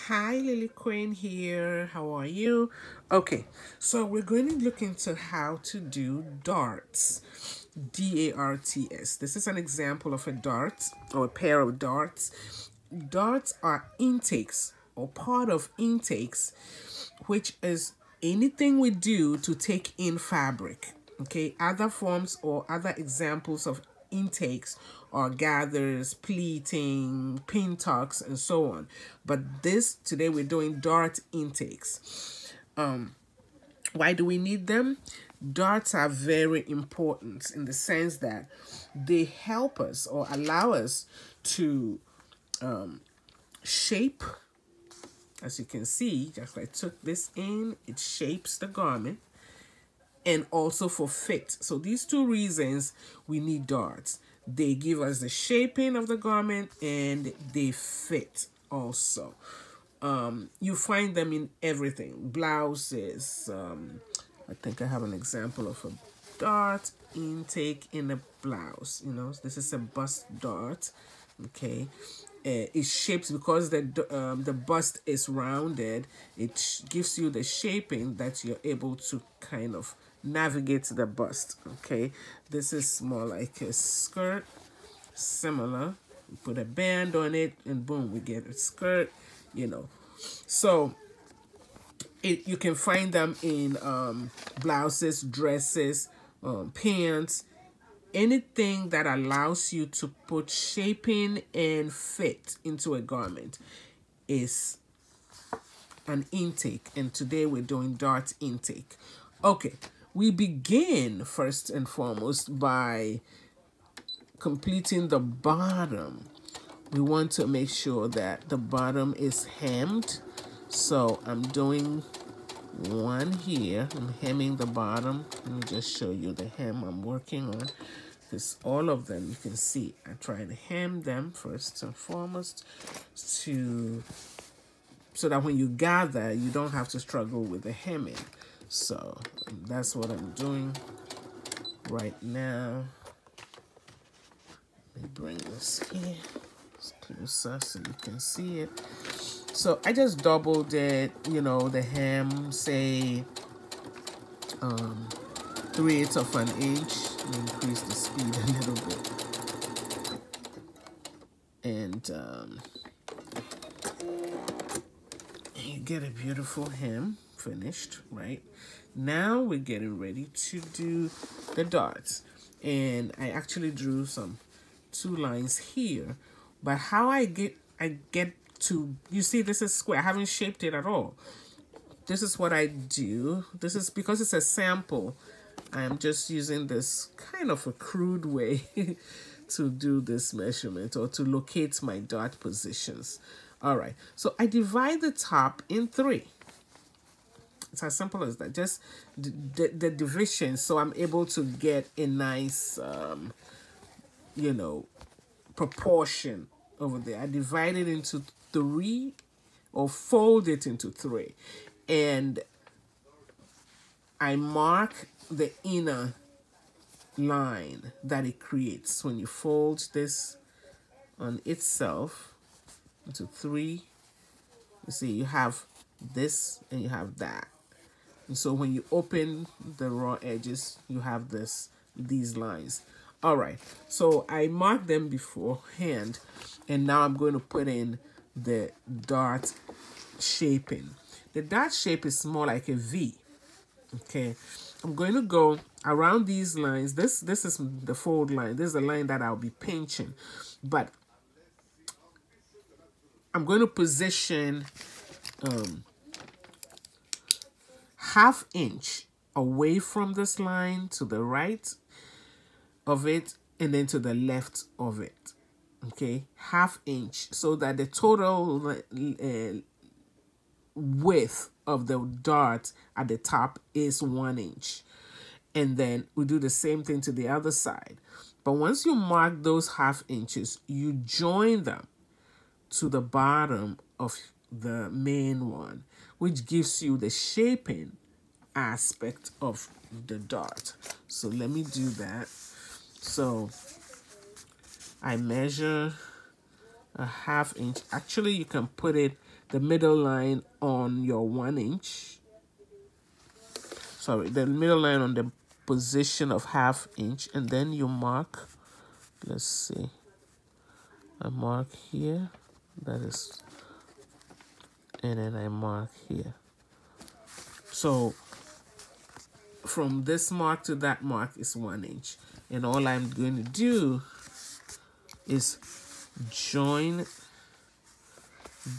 Hi, Lily Quinn here. How are you? Okay, so we're going to look into how to do darts. DARTS. This is an example of a dart or a pair of darts. Darts are intakes or part of intakes, which is anything we do to take in fabric. Okay, other forms or other examples of intakes are gathers, pleating, pin tucks, and so on. But this today we're doing dart intakes. Why do we need them? Darts are very important in the sense that they help us or allow us to shape. As you can see, just I took this in, it shapes the garment, and also for fit. So these two reasons we need darts. They give us the shaping of the garment and they fit also. You find them in everything. Blouses. I think I have an example of a dart intake in a blouse. This is a bust dart. Okay, it shapes because the bust is rounded. It gives you the shaping that you're able to kind of navigate the bust. Okay, this is more like a skirt, similar. You put a band on it, and boom, we get a skirt. So you can find them in blouses, dresses, pants, anything that allows you to put shaping and fit into a garment is an intake. And today we're doing dart intake. Okay, we begin first and foremost by completing the bottom. We want to make sure that the bottom is hemmed. So I'm doing one here. I'm hemming the bottom. Let me just show you the hem I'm working on. Because all of them, you can see, I try to hem them first and foremost so that when you gather, you don't have to struggle with the hemming. So that's what I'm doing right now. Let me bring this here closer so you can see it. So I just doubled it, the hem, say 3/8 of an inch. Increase the speed a little bit. And you get a beautiful hem finished, right? Now we're getting ready to do the darts. And I actually drew two lines here. But how I get to, you see this is square. I haven't shaped it at all. This is what I do. This is because it's a sample. I'm just using this kind of a crude way to do this measurement or to locate my dart positions. All right, so I divide the top in 3. It's as simple as that. Just the division, so I'm able to get a nice, proportion over there. I divide it into 3 or fold it into 3. And I mark the inner line that it creates when you fold this on itself into 3. You see, you have this and you have that. And so when you open the raw edges, you have these lines. All right, so I marked them beforehand, and now I'm going to put in the dart shaping. The dart shape is more like a V. Okay, I'm going to go around these lines. This is the fold line. This is the line that I'll be pinching. But I'm going to position 1/2 inch away from this line to the right of it and then to the left of it. Okay, 1/2 inch, so that the total width of the dart at the top is 1 inch. And then we do the same thing to the other side. But once you mark those 1/2 inches, you join them to the bottom of the main one, which gives you the shaping aspect of the dart. So let me do that. So I measure a 1/2 inch. Actually, you can put it the middle line on your 1 inch. Sorry, the middle line on the position of 1/2 inch, and then you mark. Let's see. I mark here. That is, and then I mark here. So from this mark to that mark is 1 inch. And all I'm going to do is join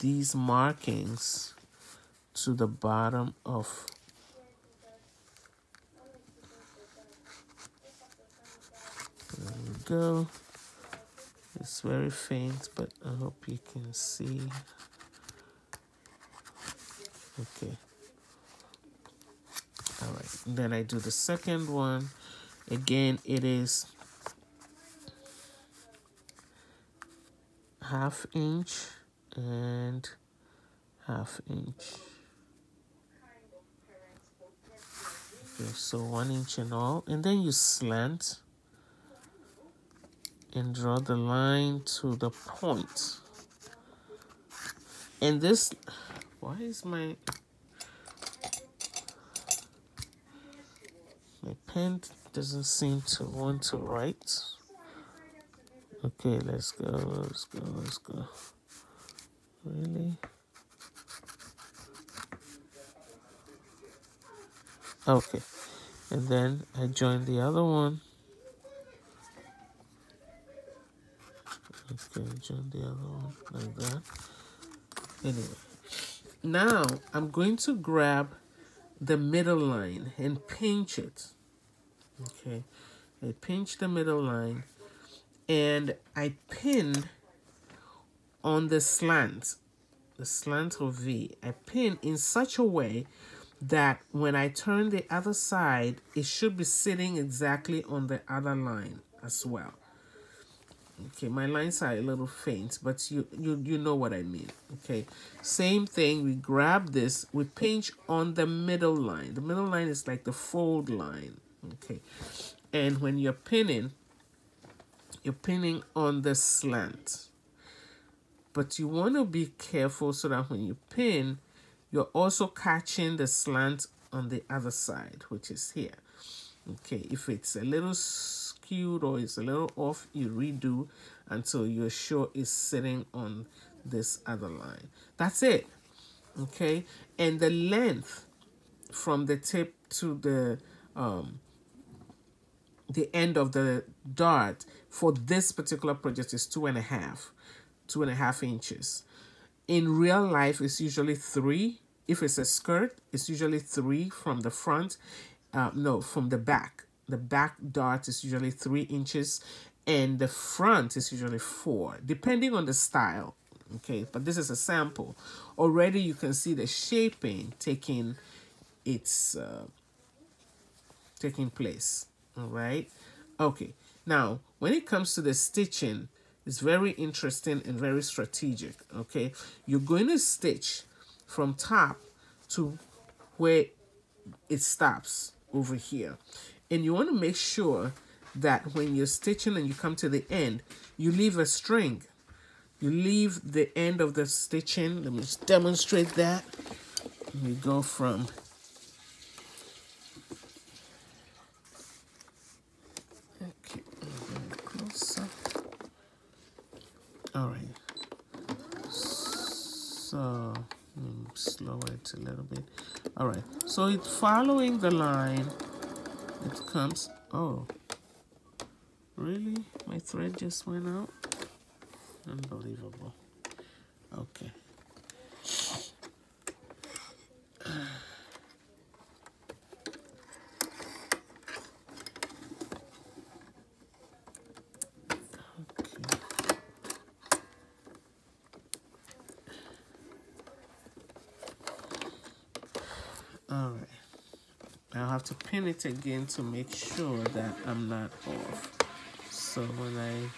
these markings to the bottom of there we go. It's very faint, but I hope you can see. Okay. All right. Then I do the second one. Again, it is 1/2 inch and 1/2 inch. Okay, so 1 inch in all, and then you slant and draw the line to the point. And this, why is my pen doesn't seem to want to write? Okay, let's go. Really? Okay, and then I join the other one. Okay, join the other one like that. Anyway, now I'm going to grab the middle line and pinch it. Okay, I pinch the middle line and I pin on the slant of V. I pin in such a way that when I turn the other side, it should be sitting exactly on the other line as well. Okay, my lines are a little faint, but you know what I mean. Okay, same thing. We grab this, we pinch on the middle line. The middle line is like the fold line. Okay, and when you're pinning on the slant. But you want to be careful so that when you pin, you're also catching the slant on the other side, which is here. Okay, if it's a little skewed or it's a little off, you redo until you're sure it's sitting on this other line. That's it. Okay, and the length from the tip to the end of the dart for this particular project is 2.5 inches. In real life, it's usually 3. If it's a skirt, it's usually 3 from the front. No, from the back. The back dart is usually 3 inches, and the front is usually 4, depending on the style. Okay, but this is a sample. Already you can see the shaping taking place. All right. Okay. Now, when it comes to the stitching, it's very interesting and very strategic. Okay, you're going to stitch from top to where it stops over here, and you want to make sure that when you're stitching and you come to the end, you leave a string. You leave the end of the stitching. Let me just demonstrate that. We go from all right, so slow it a little bit. All right, so it's following the line. It comes, oh, really? My thread just went out? Unbelievable. Okay. All right, I'll have to pin it again to make sure that I'm not off. So when I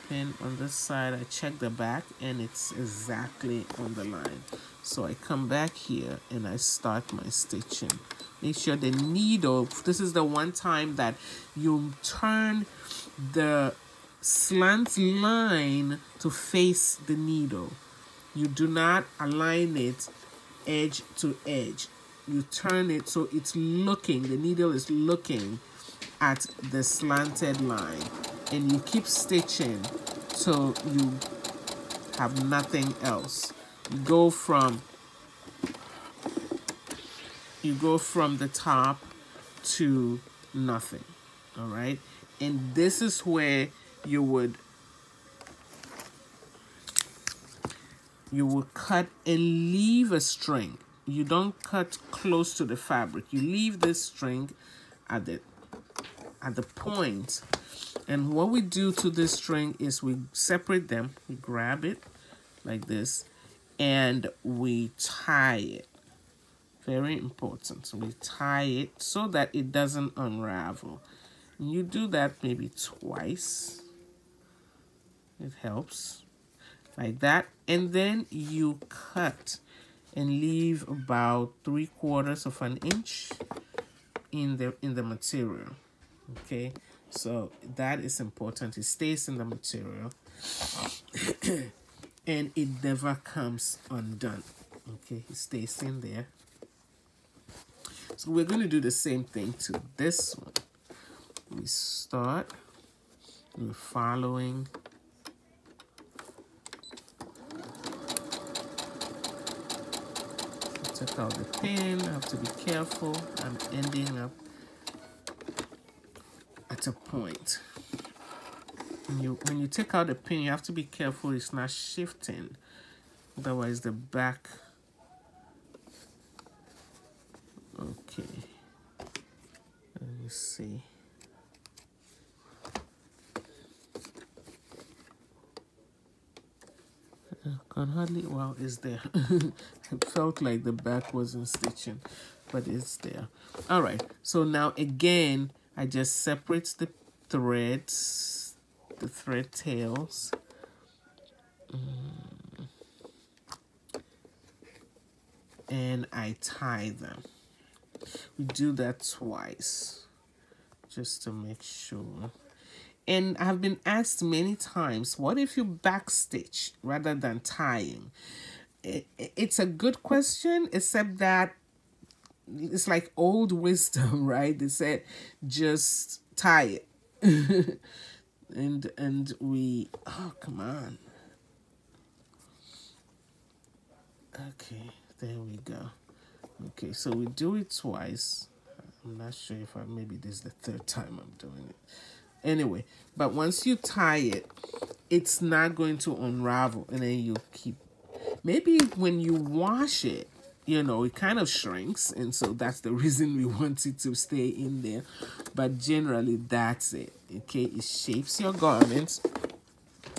pin on this side, I check the back and it's exactly on the line. So I come back here and I start my stitching. Make sure the needle, this is the one time that you turn the slant line to face the needle. You do not align it edge to edge. You turn it so it's looking, the needle is looking at the slanted line, and you keep stitching till you have nothing else. You go from the top to nothing. All right, and this is where you would cut and leave a string. You don't cut close to the fabric. You leave this string at the point. And what we do to this string is we separate them. We grab it like this and we tie it. Very important. So we tie it so that it doesn't unravel. And you do that maybe twice. It helps. Like that. And then you cut and leave about 3/4 of an inch in the material. Okay, so that is important. It stays in the material and it never comes undone. Okay, it stays in there. So we're going to do the same thing to this one. We start, we're following. Take out the pin. I have to be careful. I'm ending up at a point. When you take out the pin, you have to be careful it's not shifting. Otherwise, the back. Okay. Let me see. I can hardly, well, it's there. It felt like the back wasn't stitching, but it's there. All right, so now again, I just separate the threads, the thread tails. And I tie them. We do that twice, just to make sure. And I've been asked many times, what if you backstitch rather than tying? It's a good question, except that it's like old wisdom, right? They said, just tie it. and we, oh, come on. Okay, there we go. Okay, so we do it twice. I'm not sure if maybe this is the third time I'm doing it. Anyway, but once you tie it, it's not going to unravel, and then you keep, maybe when you wash it, you know, it kind of shrinks, and so that's the reason we want it to stay in there. But generally, that's it. Okay, it shapes your garments,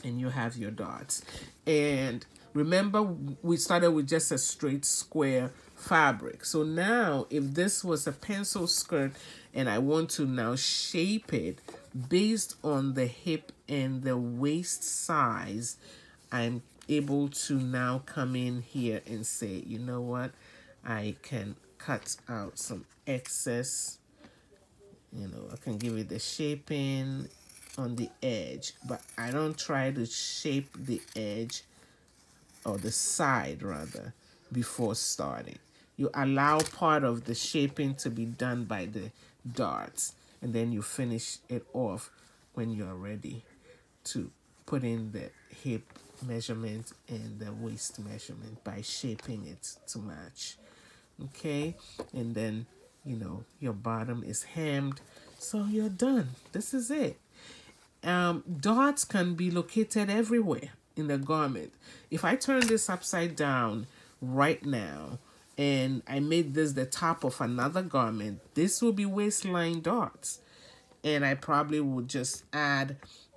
and you have your dots. And remember, we started with just a straight square fabric. So now, if this was a pencil skirt, and I want to now shape it based on the hip and the waist size, I'm able to now come in here and say, you know what, I can cut out some excess. You know, I can give it the shaping on the edge, but I don't try to shape the edge, or the side rather, before starting. You allow part of the shaping to be done by the darts, and then you finish it off when you're ready to put in the hip measurement and the waist measurement by shaping it to match. Okay, and then, you know, your bottom is hemmed, so you're done. This is it. Dots can be located everywhere in the garment. If I turn this upside down right now and I made this the top of another garment, this will be waistline dots. And I probably would just add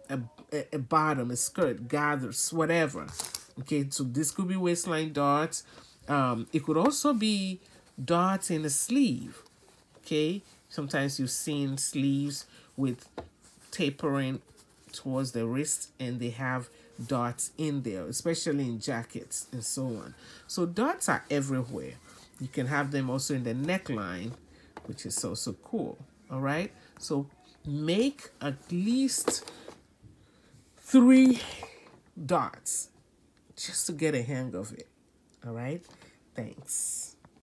a bottom, a skirt, gathers, whatever. Okay, so this could be waistline dots. It could also be dots in a sleeve. Okay, sometimes you've seen sleeves with tapering towards the wrist, and they have dots in there, especially in jackets and so on. So dots are everywhere. You can have them also in the neckline, which is also cool. All right, so make at least 3 darts just to get a hang of it. All right. Thanks.